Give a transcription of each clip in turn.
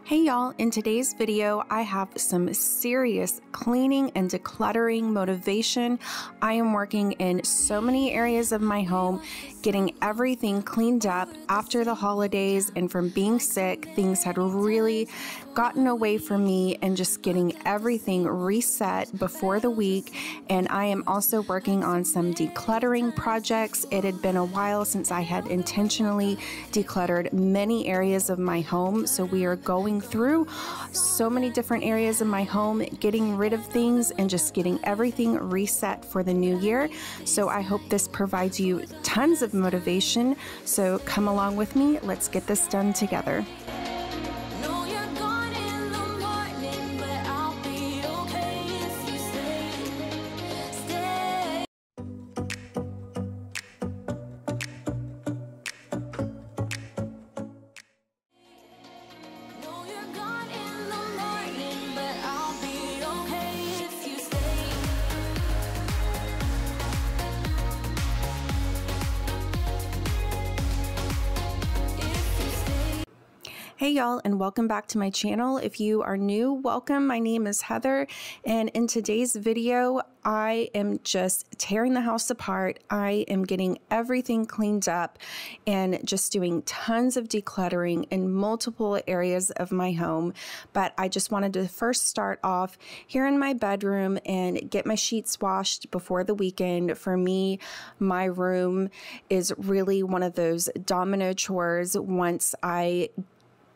Hey y'all, in today's video, I have some serious cleaning and decluttering motivation. I am working in so many areas of my home, getting everything cleaned up after the holidays, and from being sick, things had really gotten away from me, and just getting everything reset before the week. And I am also working on some decluttering projects. It had been a while since I had intentionally decluttered many areas of my home, so we are going through so many different areas of my home, getting rid of things and just getting everything reset for the new year. So I hope this provides you tons of motivation. So come along with me. Let's get this done together. Hey y'all, and welcome back to my channel. If you are new, welcome. My name is Heather, and in today's video, I am just tearing the house apart. I am getting everything cleaned up and just doing tons of decluttering in multiple areas of my home. But I just wanted to first start off here in my bedroom and get my sheets washed before the weekend. For me, my room is really one of those domino chores. Once I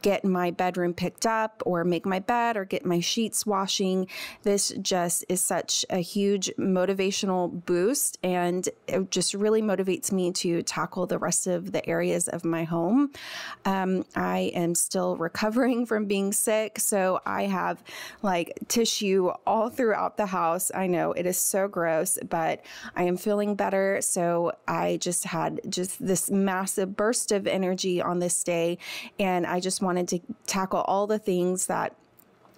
get my bedroom picked up or make my bed or get my sheets washing, this just is such a huge motivational boost, and it just really motivates me to tackle the rest of the areas of my home. I am still recovering from being sick, so I have like tissue all throughout the house. I know it is so gross, but I am feeling better. So I just had this massive burst of energy on this day, and I just wanted to tackle all the things that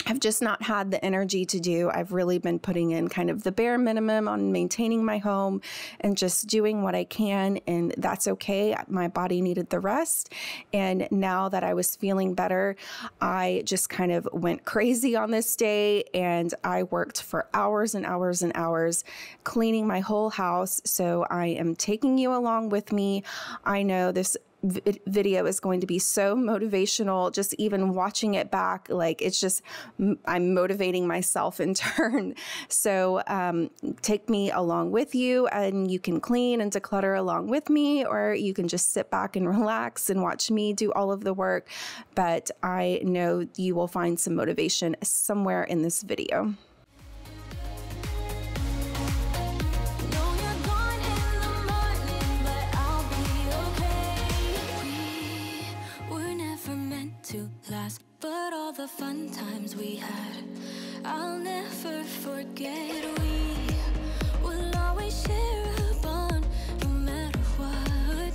I've just not had the energy to do. I've really been putting in kind of the bare minimum on maintaining my home and just doing what I can, and that's okay. My body needed the rest, and now that I was feeling better, I just kind of went crazy on this day, and I worked for hours and hours and hours cleaning my whole house. So I am taking you along with me. I know this video is going to be so motivational. Just even watching it back, like it's just, I'm motivating myself in turn. So take me along with you, and you can clean and declutter along with me, or you can just sit back and relax and watch me do all of the work. But I know you will find some motivation somewhere in this video. But all the fun times we had, I'll never forget. We will always share a bond, no matter what,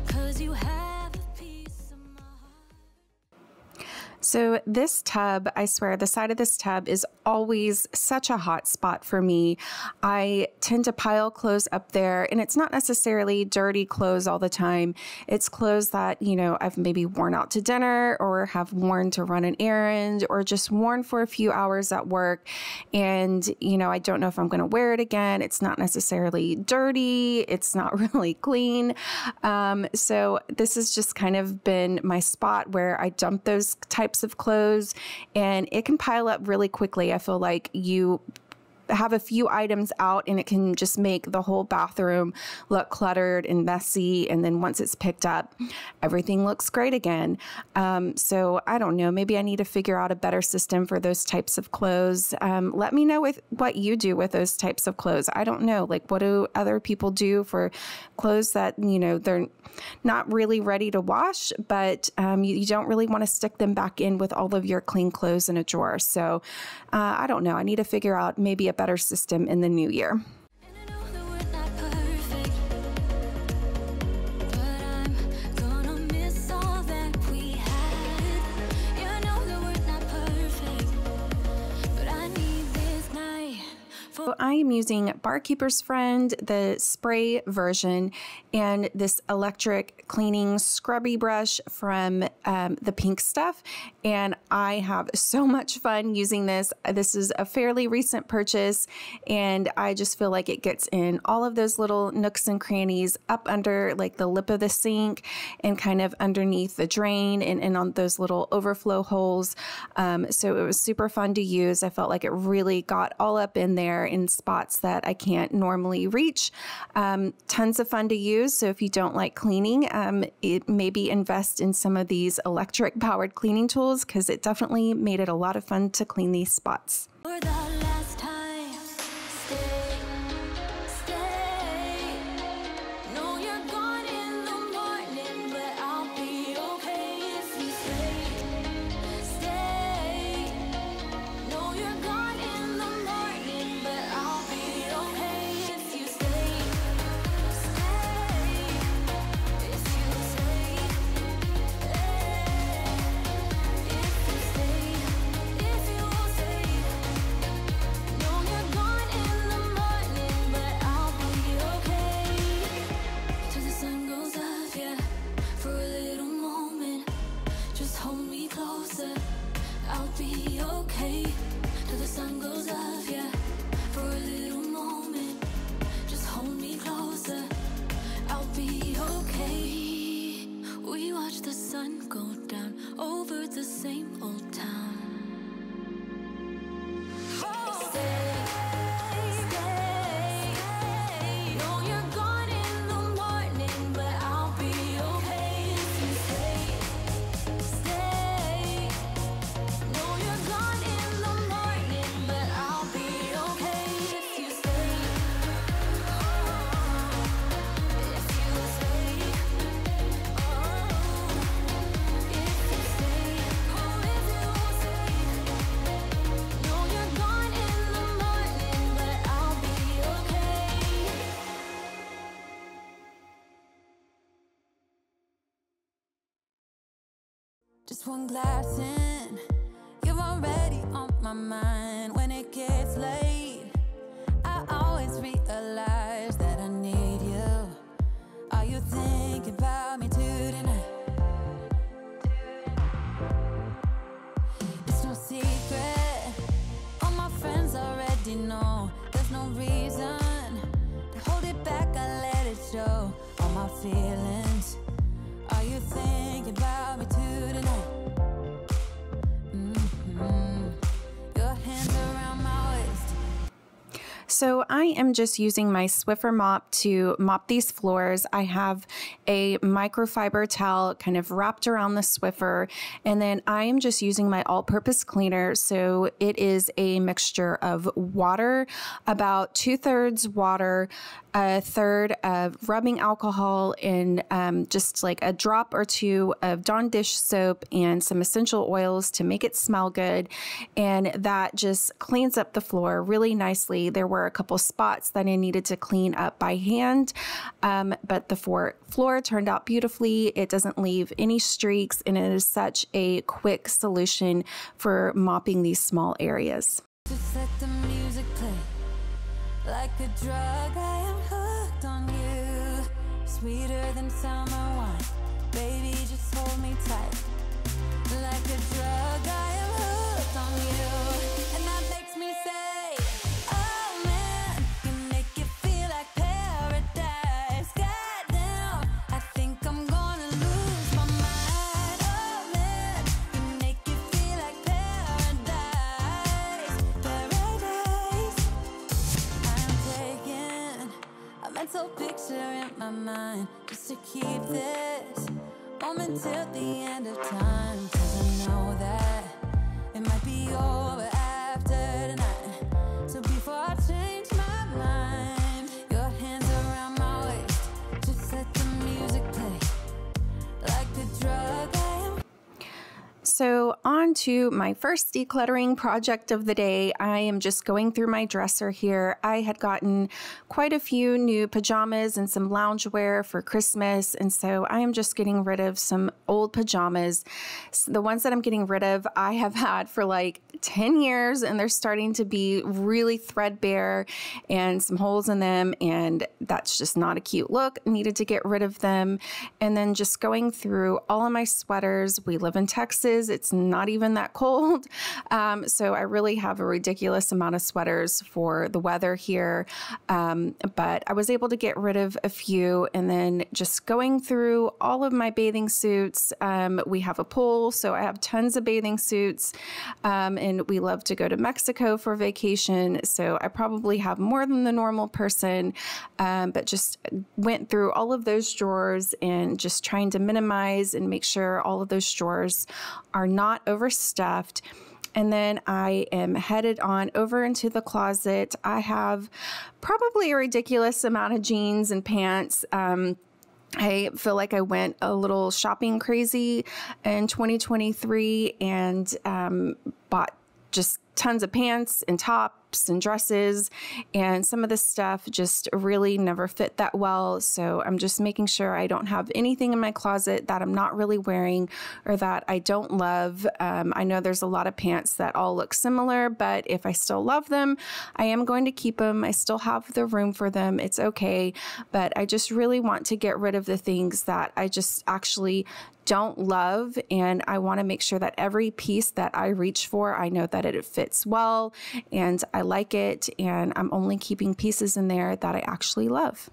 'cause you have a piece of my heart. So this tub, I swear, the side of this tub is always such a hot spot for me. I tend to pile clothes up there, and it's not necessarily dirty clothes all the time. It's clothes that, you know, I've maybe worn out to dinner, or have worn to run an errand, or just worn for a few hours at work. And, you know, I don't know if I'm going to wear it again. It's not necessarily dirty. It's not really clean. So this has just kind of been my spot where I dump those types of clothes, and it can pile up really quickly. I feel like you have a few items out and it can just make the whole bathroom look cluttered and messy, and then once it's picked up, everything looks great again. So I don't know, maybe I need to figure out a better system for those types of clothes. Let me know with what you do with those types of clothes. I don't know, like, what do other people do for clothes that, you know, they're not really ready to wash, but you don't really want to stick them back in with all of your clean clothes in a drawer. So I don't know, I need to figure out maybe a better system in the new year. So I am using Barkeeper's Friend, the spray version, and this electric cleaning scrubby brush from the Pink Stuff. And I have so much fun using this. This is a fairly recent purchase, and I just feel like it gets in all of those little nooks and crannies up under like the lip of the sink and kind of underneath the drain and on those little overflow holes. So it was super fun to use. I felt like it really got all up in there in spots that I can't normally reach. Tons of fun to use. So if you don't like cleaning, maybe invest in some of these electric powered cleaning tools, because it definitely made it a lot of fun to clean these spots. Just one glass in, you're already on my mind. When it gets late, I always realize that I need you. Are you thinking about me tonight? It's no secret, all my friends already know. There's no reason to hold it back, I let it show. All my feelings, are you thinking about me tonight? Your hands around my waist. So I am just using my Swiffer mop to mop these floors. I have a microfiber towel kind of wrapped around the Swiffer, and then I am just using my all-purpose cleaner. So it is a mixture of water, about 2/3 water, 1/3 of rubbing alcohol, and just like a drop or two of Dawn dish soap and some essential oils to make it smell good. And that just cleans up the floor really nicely. There were a couple spots that I needed to clean up by hand, but the floor turned out beautifully. It doesn't leave any streaks, and it is such a quick solution for mopping these small areas. Just let the music play. Like a drug, I am hooked on you. Sweeter than summer wine. Baby, just hold me tight. Like a drug, I am hooked on you. And that makes me say, oh man, you make it feel like paradise. Goddamn, I think I'm gonna lose my mind. Oh man, you make it feel like paradise. Paradise. I'm taking a mental picture in my mind just to keep this moment till the end of time. 'Cause I know that it might be over after tonight. So before I change my mind, your hands around my waist. Just let the music play. Like a drug I am. So on to my first decluttering project of the day. I am just going through my dresser here. I had gotten quite a few new pajamas and some loungewear for Christmas, and so I am just getting rid of some old pajamas. The ones that I'm getting rid of, I have had for like 10 years, and they're starting to be really threadbare and some holes in them, and that's just not a cute look. I needed to get rid of them. And then just going through all of my sweaters. We live in Texas. It's not even that cold. So I really have a ridiculous amount of sweaters for the weather here. But I was able to get rid of a few, and then just going through all of my bathing suits. We have a pool, so I have tons of bathing suits, and we love to go to Mexico for vacation. So I probably have more than the normal person, but just went through all of those drawers and just trying to minimize and make sure all of those drawers are not overstuffed. And then I am headed on over into the closet. I have probably a ridiculous amount of jeans and pants. I feel like I went a little shopping crazy in 2023 and bought just tons of pants and tops and dresses, and some of this stuff just really never fit that well. So I'm just making sure I don't have anything in my closet that I'm not really wearing or that I don't love. I know there's a lot of pants that all look similar, but if I still love them, I am going to keep them. I still have the room for them. It's okay. But I just really want to get rid of the things that I just actually don't love, and I want to make sure that every piece that I reach for, I know that it fits well and I like it, and I'm only keeping pieces in there that I actually love.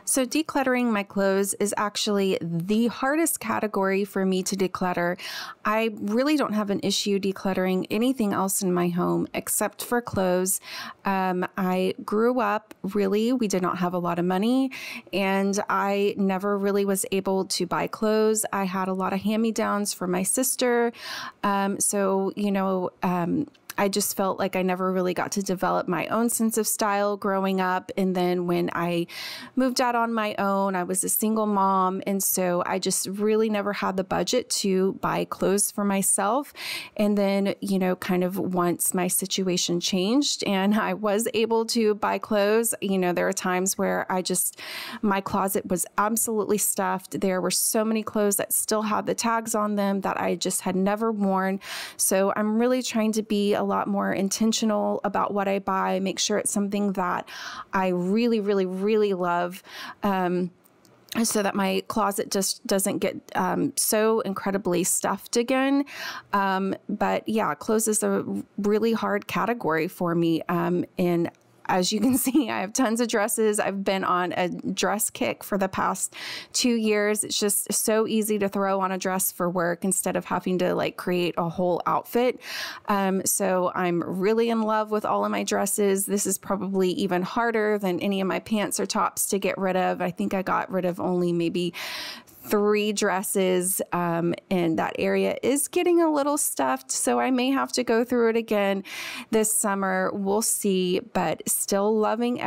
So decluttering my clothes is actually the hardest category for me to declutter. I really don't have an issue decluttering anything else in my home except for clothes. I grew up we did not have a lot of money, and I never really was able to buy clothes. I had a lot of hand-me-downs for my sister. I just felt like I never really got to develop my own sense of style growing up. And then when I moved out on my own, I was a single mom. And so I just really never had the budget to buy clothes for myself. And then, kind of once my situation changed and I was able to buy clothes, there were times where my closet was absolutely stuffed. There were so many clothes that still had the tags on them that I just had never worn. So I'm really trying to be a lot more intentional about what I buy, make sure it's something that I really, really, really love. So that my closet just doesn't get so incredibly stuffed again. But yeah, clothes is a really hard category for me. And as you can see, I have tons of dresses. I've been on a dress kick for the past 2 years. It's just so easy to throw on a dress for work instead of having to create a whole outfit. So I'm really in love with all of my dresses. This is probably even harder than any of my pants or tops to get rid of. I think I got rid of only maybe 3 dresses, and that area is getting a little stuffed, so I may have to go through it again this summer. We'll see, but still loving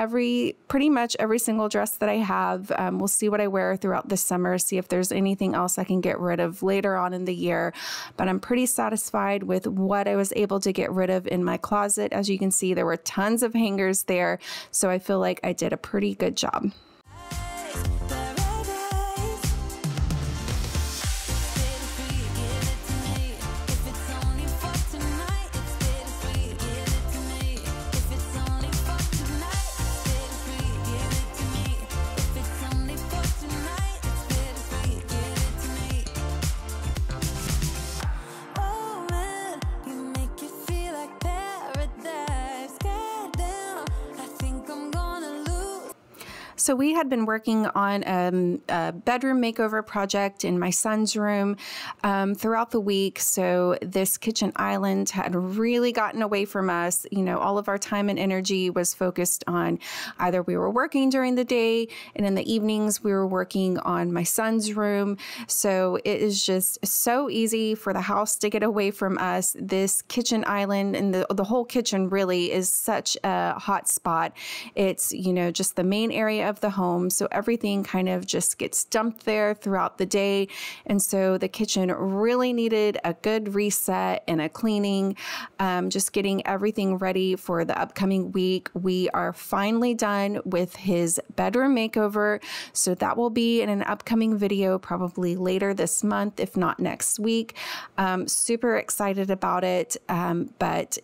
pretty much every single dress that I have. We'll see what I wear throughout the summer, see if there's anything else I can get rid of later on in the year, but I'm pretty satisfied with what I was able to get rid of in my closet. As you can see, there were tons of hangers there, so I feel like I did a pretty good job. So we had been working on a bedroom makeover project in my son's room throughout the week. So this kitchen island had really gotten away from us. You know, all of our time and energy was focused on either we were working during the day, and in the evenings we were working on my son's room. So it is just so easy for the house to get away from us. This kitchen island and the whole kitchen really is such a hot spot. It's, you know, just the main area of the home. So everything kind of just gets dumped there throughout the day. And so the kitchen really needed a good reset and a cleaning, just getting everything ready for the upcoming week. We are finally done with his bedroom makeover. So that will be in an upcoming video, probably later this month, if not next week. Super excited about it. But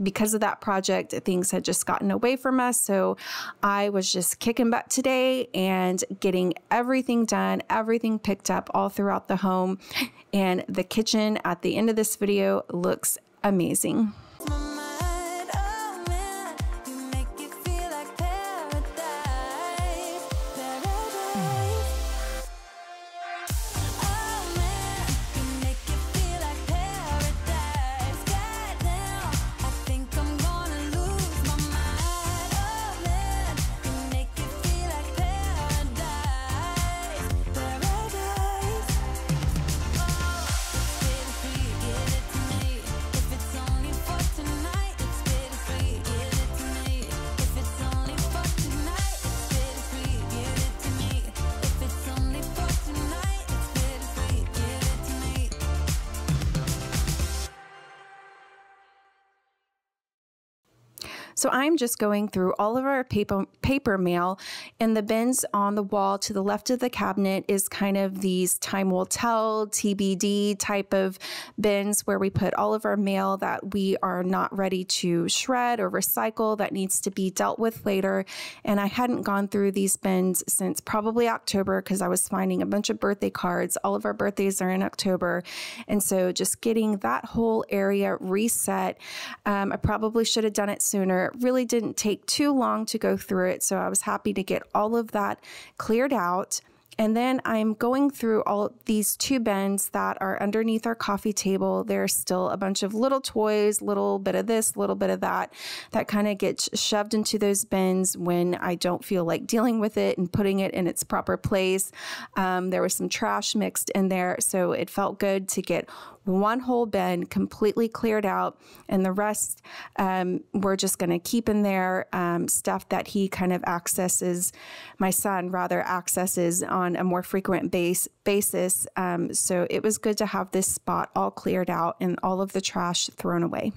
because of that project, things had just gotten away from us. So I was just kicking butt today and getting everything done, everything picked up all throughout the home. And the kitchen at the end of this video looks amazing. So I'm just going through all of our paper mail, and the bins on the wall to the left of the cabinet is kind of these time will tell, TBD type of bins where we put all of our mail that we are not ready to shred or recycle that needs to be dealt with later. And I hadn't gone through these bins since probably October because I was finding a bunch of birthday cards. All of our birthdays are in October. And so just getting that whole area reset, I probably should have done it sooner. It really didn't take too long to go through it, so I was happy to get all of that cleared out. And then I'm going through all these two bins that are underneath our coffee table. There's still a bunch of little toys, little bit of this, little bit of that kind of gets shoved into those bins when I don't feel like dealing with it and putting it in its proper place. There was some trash mixed in there, so it felt good to get one whole bin completely cleared out, and the rest we're just going to keep in there, stuff that he kind of accesses, my son rather accesses on a more frequent basis. So it was good to have this spot all cleared out and all of the trash thrown away.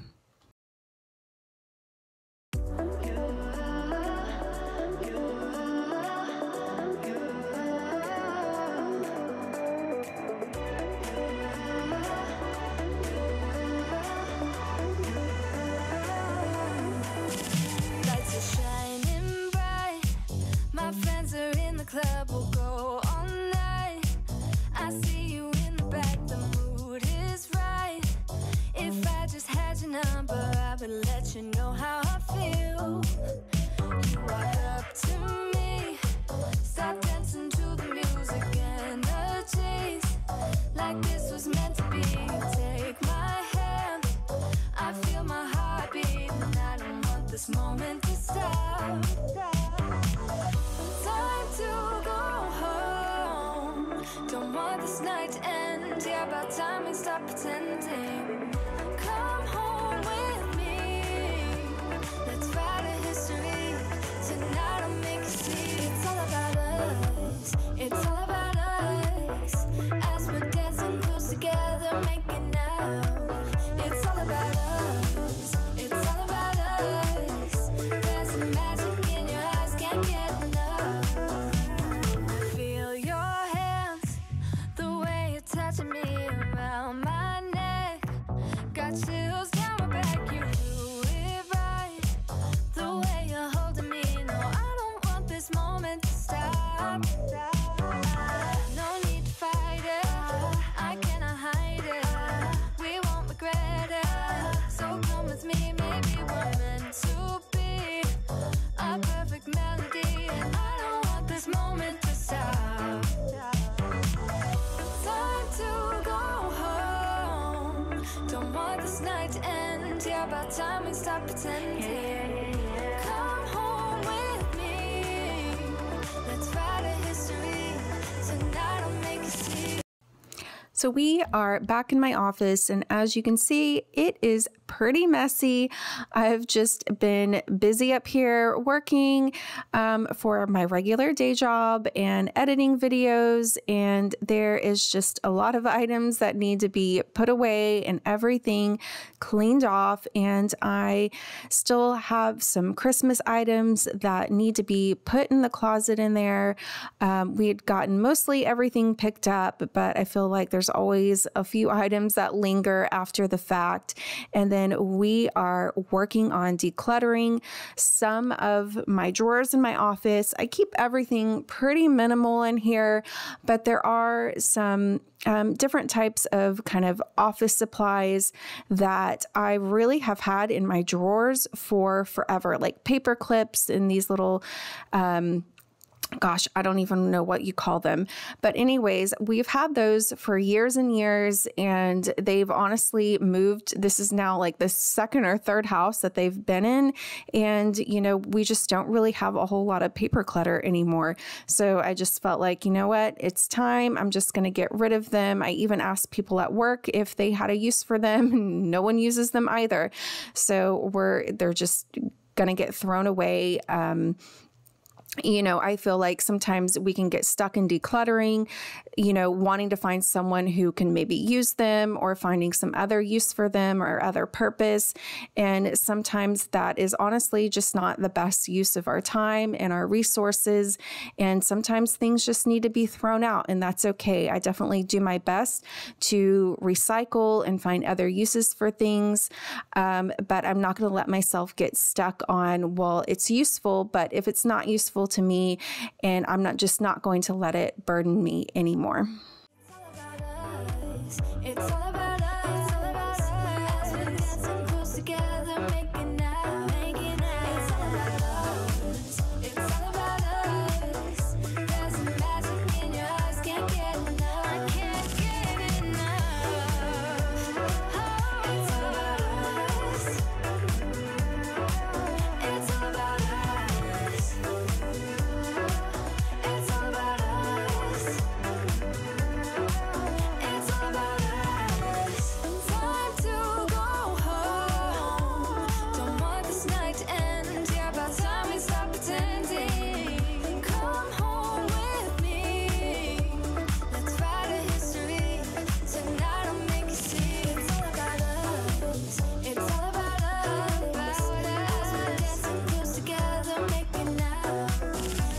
Club will go all night. I see you in the back, the mood is right. If I just had your number, I would let you know how I feel. You walk up to me, start dancing to the music and the chase, like this was meant to be. Take my hand, I feel my heart beat, and I don't want this moment to stop. To go home, don't want this night to end. Yeah, about time we stop pretending. Come home with me, let's write a history. Tonight I'll make you see it's all about us. It's all about us. As we're dancing close together, making out. It's all about us. It's all about us. There's some magic in your eyes, can't get enough. Touching me around my neck, about time we stop pretending. Come home with me. Let's write a history. Tonight I'll make you see. So we are back in my office, and as you can see, it is pretty messy. I've just been busy up here working for my regular day job and editing videos, and there is just a lot of items that need to be put away and everything cleaned off, and I still have some Christmas items that need to be put in the closet in there. We had gotten mostly everything picked up, but I feel like there's always a few items that linger after the fact. And then we are working on decluttering some of my drawers in my office. I keep everything pretty minimal in here, but there are some different types of kind of office supplies that I really have had in my drawers for forever, like paper clips and these little gosh, I don't even know what you call them. But anyways, we've had those for years and years, and they've honestly moved. This is now like the second or third house that they've been in. And, you know, we just don't really have a whole lot of paper clutter anymore. So I just felt like, you know what, it's time. I'm just going to get rid of them. I even asked people at work if they had a use for them. No one uses them either. So they're just going to get thrown away. You know, I feel like sometimes we can get stuck in decluttering, you know, wanting to find someone who can maybe use them or finding some other use for them or other purpose. And sometimes that is honestly just not the best use of our time and our resources. And sometimes things just need to be thrown out, and that's okay. I definitely do my best to recycle and find other uses for things. But I'm not going to let myself get stuck on, well, it's useful, but if it's not useful to me, and I'm not going to let it burden me anymore. It's all about us. We're dancing close together, making out. It's all about us. It's all about us. There's a magic in your eyes, can't get enough. I can't get enough. It's all about us. It's all about us. It's all about us. It's all about us. Time to go home. Don't want this night to end. Yeah, about time we stop pretending. Come home with me. Let's write a history. Tonight I'll make you see. It's all about us. It's all about us. As we're dancing close together, making out.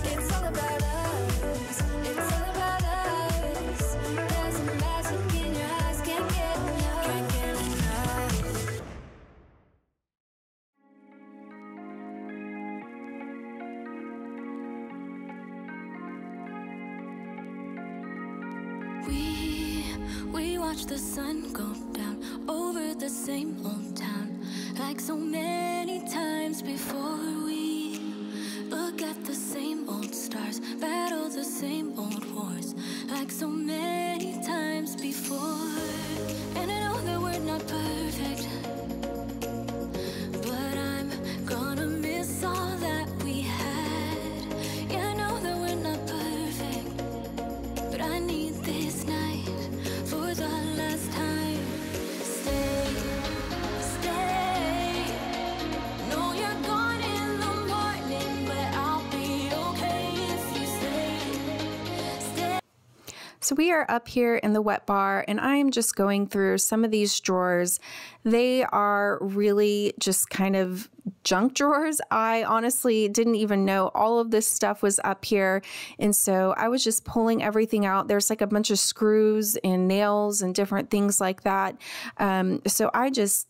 It's all about us. It's all about us. There's a magic in your eyes, can't get enough. Can't get enough. We watch the sun go down over the same old town, like so many times before. We look at the same old stars, battle the same old wars, like so many times before. And I know that we're not perfect, but I'm gonna miss all that we had. Yeah, I know that we're not perfect, but I need this night for the last time. Stay, stay. No, you're gone in the morning, but I'll be okay if you stay. Stay. So we are up here in the wet bar, and I am just going through some of these drawers. They are really just kind of junk drawers. I honestly didn't even know all of this stuff was up here. And so I was just pulling everything out. There's like a bunch of screws and nails and different things like that. So I just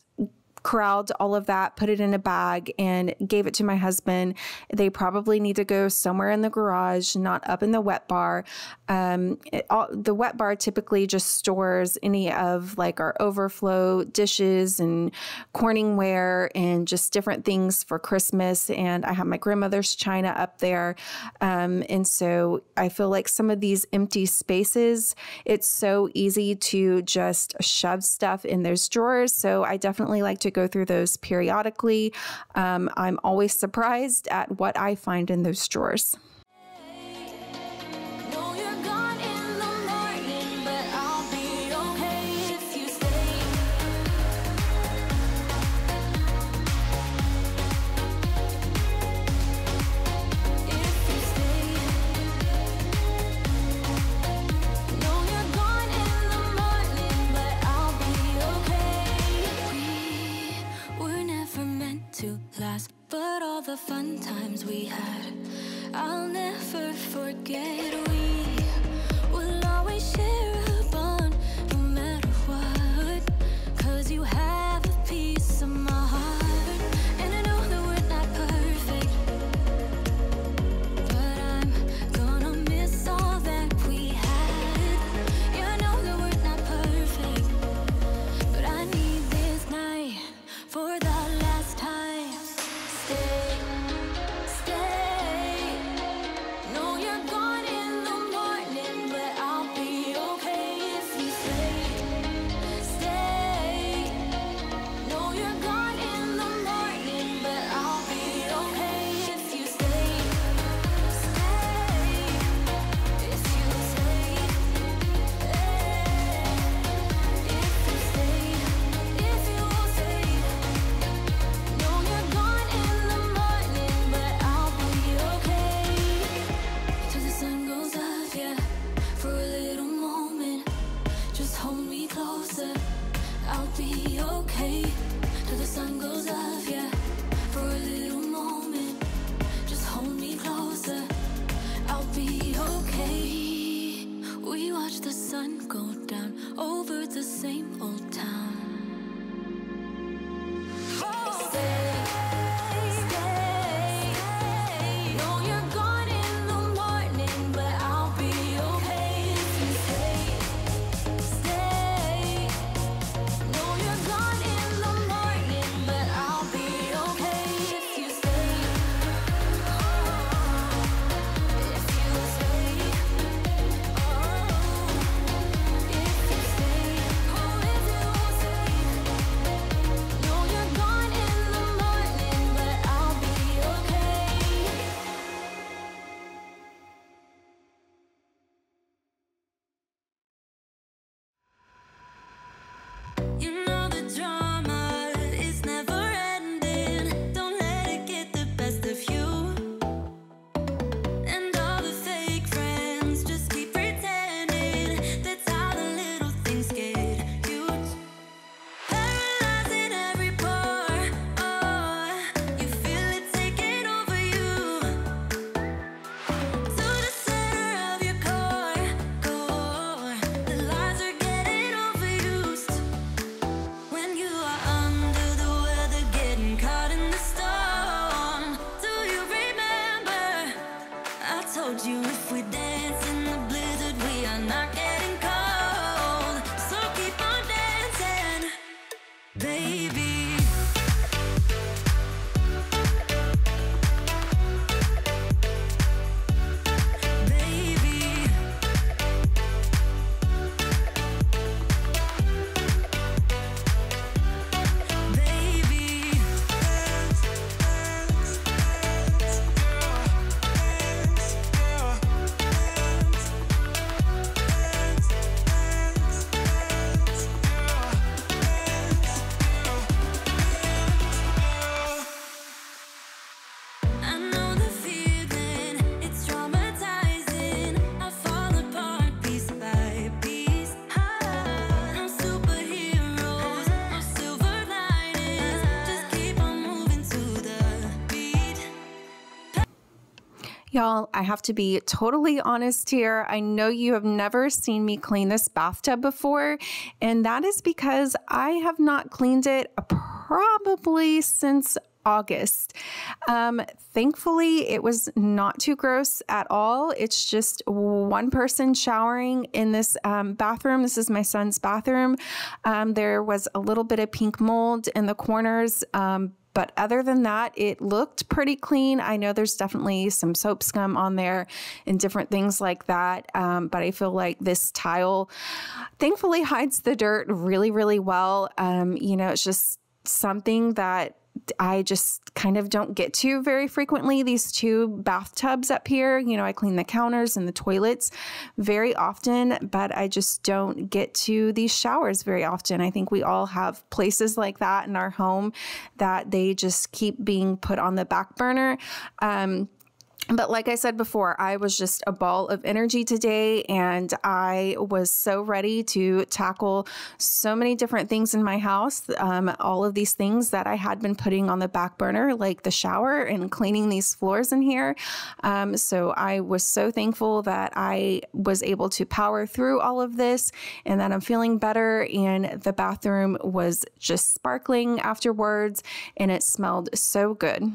corralled all of that, put it in a bag, and gave it to my husband. They probably need to go somewhere in the garage, not up in the wet bar. The wet bar typically just stores any of like our overflow dishes and Corningware and just different things for Christmas. And I have my grandmother's china up there. And so I feel like some of these empty spaces, it's so easy to just shove stuff in those drawers. So I definitely like to to go through those periodically. I'm always surprised at what I find in those drawers. But all the fun times we had, I'll never forget. We will always share a bond, no matter what, 'cause you have a piece of my heart. And I know that we're not perfect, but I'm gonna miss all that we had. Yeah, I know that we're not perfect, but I need this night for the last time. Y'all, I have to be totally honest here. I know you have never seen me clean this bathtub before, and that is because I have not cleaned it probably since August. Thankfully, it was not too gross at all. It's just one person showering in this bathroom. This is my son's bathroom. There was a little bit of pink mold in the corners, but other than that, it looked pretty clean. I know there's definitely some soap scum on there and different things like that. But I feel like this tile thankfully hides the dirt really, really well. You know, it's just something that I just kind of don't get to very frequently. These two bathtubs up here, you know, I clean the counters and the toilets very often, but I just don't get to these showers very often. I think we all have places like that in our home that they just keep being put on the back burner. But like I said before, I was just a ball of energy today, and I was so ready to tackle so many different things in my house. All of these things that I had been putting on the back burner, like the shower and cleaning these floors in here. So I was so thankful that I was able to power through all of this and that I'm feeling better. And the bathroom was just sparkling afterwards, and it smelled so good.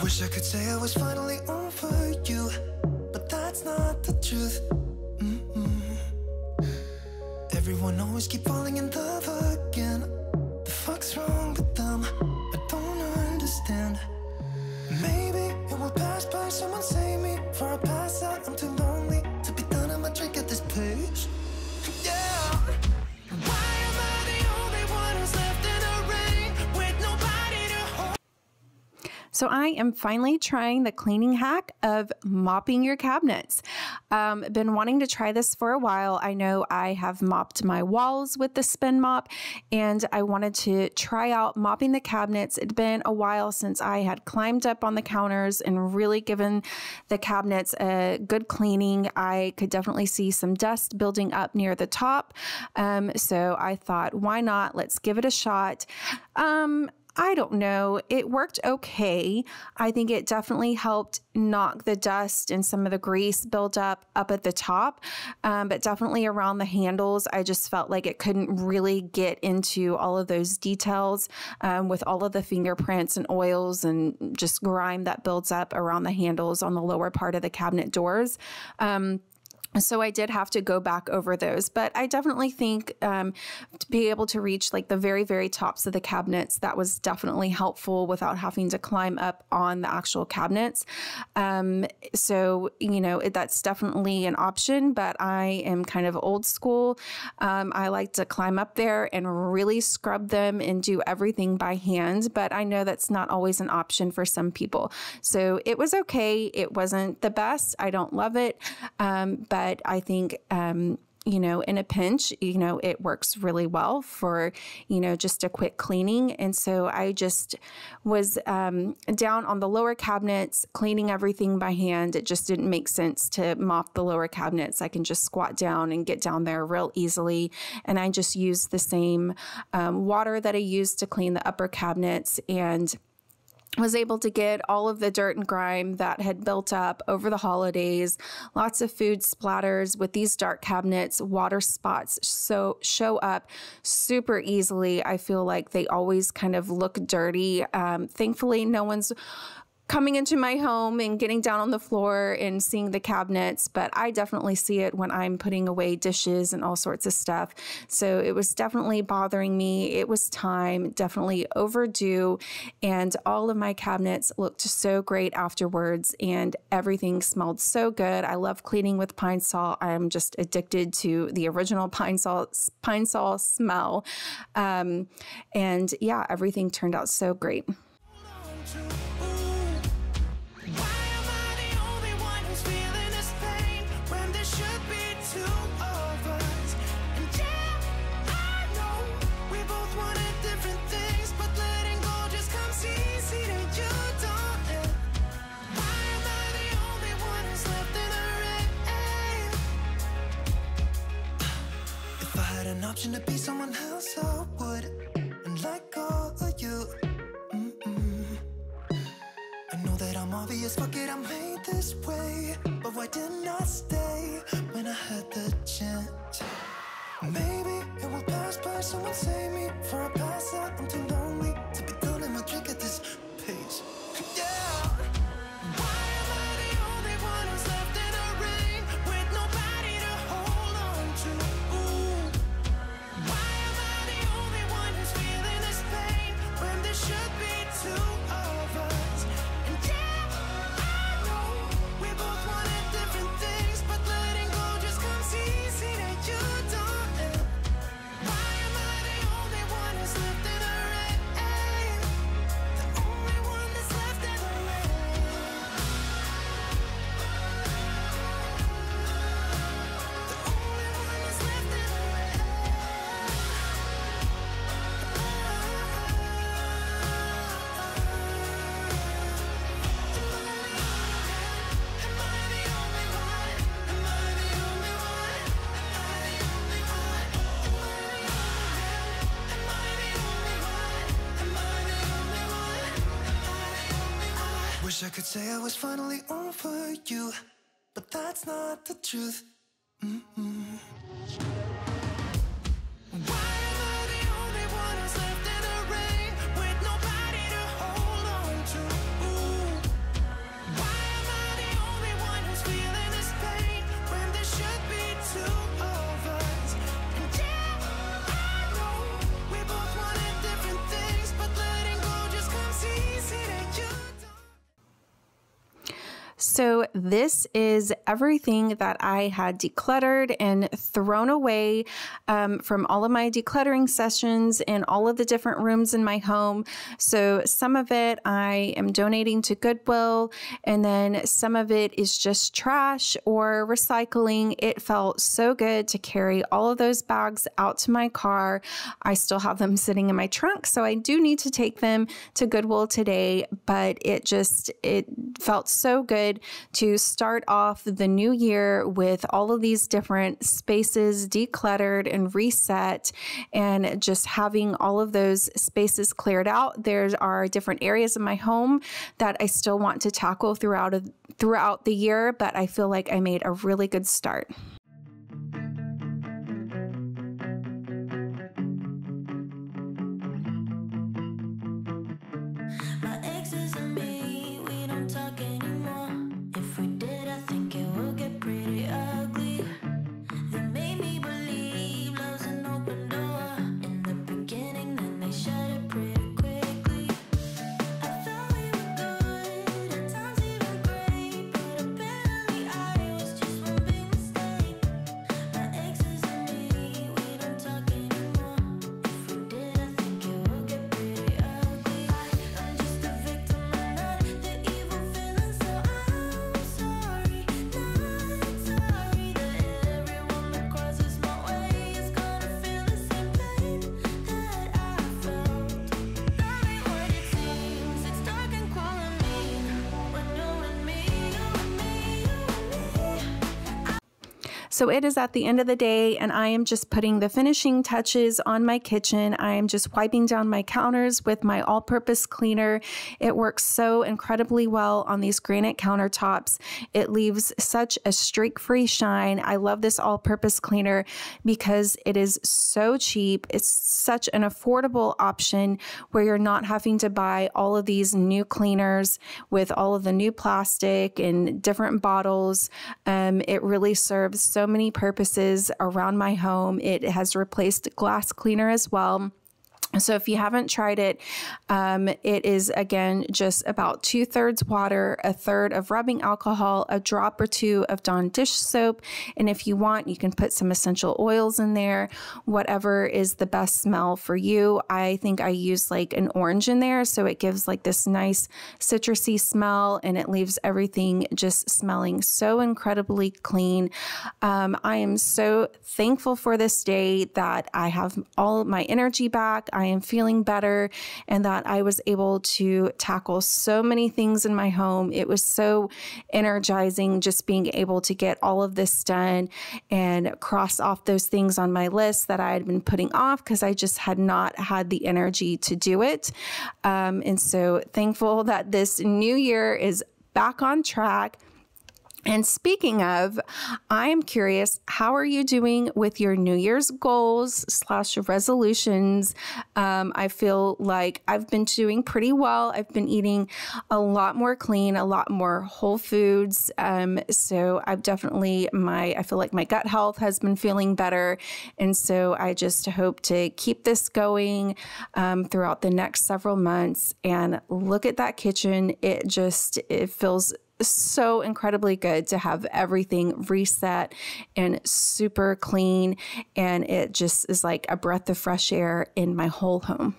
Wish I could say I was finally over you, but that's not the truth. Everyone always keep falling in love again. The fuck's wrong with them? I don't understand. Maybe it will pass by, someone save me. For I pass out, I'm too lonely to be done. I'm a drink at this place. Yeah. Why am I the only one who's left in the rain with nobody to hold? So I am finally trying the cleaning hack of mopping your cabinets. Been wanting to try this for a while. I know I have mopped my walls with the spin mop, and I wanted to try out mopping the cabinets. It'd been a while since I had climbed up on the counters and really given the cabinets a good cleaning. I could definitely see some dust building up near the top. So I thought, why not? Let's give it a shot. I don't know. It worked okay. I think it definitely helped knock the dust and some of the grease build up at the top, but definitely around the handles, I just felt like it couldn't really get into all of those details with all of the fingerprints and oils and just grime that builds up around the handles on the lower part of the cabinet doors. So I did have to go back over those, but I definitely think to be able to reach like the very, very tops of the cabinets, that was definitely helpful without having to climb up on the actual cabinets. So, you know, that's definitely an option, but I am kind of old school. I like to climb up there and really scrub them and do everything by hand, but I know that's not always an option for some people. So it was okay. It wasn't the best. I don't love it. But I think, you know, in a pinch, you know, it works really well for, you know, just a quick cleaning. And so I just was down on the lower cabinets, cleaning everything by hand. It just didn't make sense to mop the lower cabinets. I can just squat down and get down there real easily. And I just used the same water that I used to clean the upper cabinets, and was able to get all of the dirt and grime that had built up over the holidays, lots of food splatters. With these dark cabinets, water spots show up super easily. I feel like they always kind of look dirty. Thankfully, no one's coming into my home and getting down on the floor and seeing the cabinets, but I definitely see it when I'm putting away dishes and all sorts of stuff. So it was definitely bothering me. It was time, definitely overdue, and all of my cabinets looked so great afterwards, and everything smelled so good. I love cleaning with Pine Sol. I'm just addicted to the original Pine Sol smell. And yeah, everything turned out so great. Option to be someone else, I would, and let go of you. I know that I'm obvious, fuck it, I'm made this way, but why didn't I stay when I had the chance? Maybe it will pass by, someone save me for a pass out. I'm too lonely to be done in my drink at this pace. Yeah. Wish I could say I was finally over you, but that's not the truth. Why am I the only one who's left in the rain with nobody to hold on to? Why am I the only one who's feeling this pain when there should be two of us? And yeah, I know we both wanted different things, but letting go just comes easy to you. So this is everything that I had decluttered and thrown away from all of my decluttering sessions and all of the different rooms in my home. So some of it I am donating to Goodwill, and then some of it is just trash or recycling. It felt so good to carry all of those bags out to my car. I still have them sitting in my trunk, so I do need to take them to Goodwill today, but it felt so good to start off the new year with all of these different spaces decluttered and reset, and just having all of those spaces cleared out. There are different areas of my home that I still want to tackle throughout the year, but I feel like I made a really good start. My exes and me, we don't talk anymore. If we did, I think it would get pretty ugly. So it is at the end of the day, and I am just putting the finishing touches on my kitchen. I am just wiping down my counters with my all-purpose cleaner. It works so incredibly well on these granite countertops. It leaves such a streak-free shine. I love this all-purpose cleaner because it is so cheap. It's such an affordable option where you're not having to buy all of these new cleaners with all of the new plastic and different bottles. It really serves so many purposes around my home. It has replaced glass cleaner as well. So if you haven't tried it, it is, again, just about 2/3 water, 1/3 of rubbing alcohol, a drop or two of Dawn dish soap. And if you want, you can put some essential oils in there, whatever is the best smell for you. I think I use like an orange in there, so it gives like this nice citrusy smell, and it leaves everything just smelling so incredibly clean. I am so thankful for this day that I have all my energy back. I am feeling better, and that I was able to tackle so many things in my home. It was so energizing just being able to get all of this done and cross off those things on my list that I had been putting off because I just had not had the energy to do it. And so thankful that this new year is back on track. And speaking of, I am curious, how are you doing with your New Year's goals / resolutions? I feel like I've been doing pretty well. I've been eating a lot more clean, a lot more whole foods. So I've definitely, I feel like my gut health has been feeling better. And so I just hope to keep this going throughout the next several months. And look at that kitchen. It feels so incredibly good to have everything reset and super clean, and it just is like a breath of fresh air in my whole home.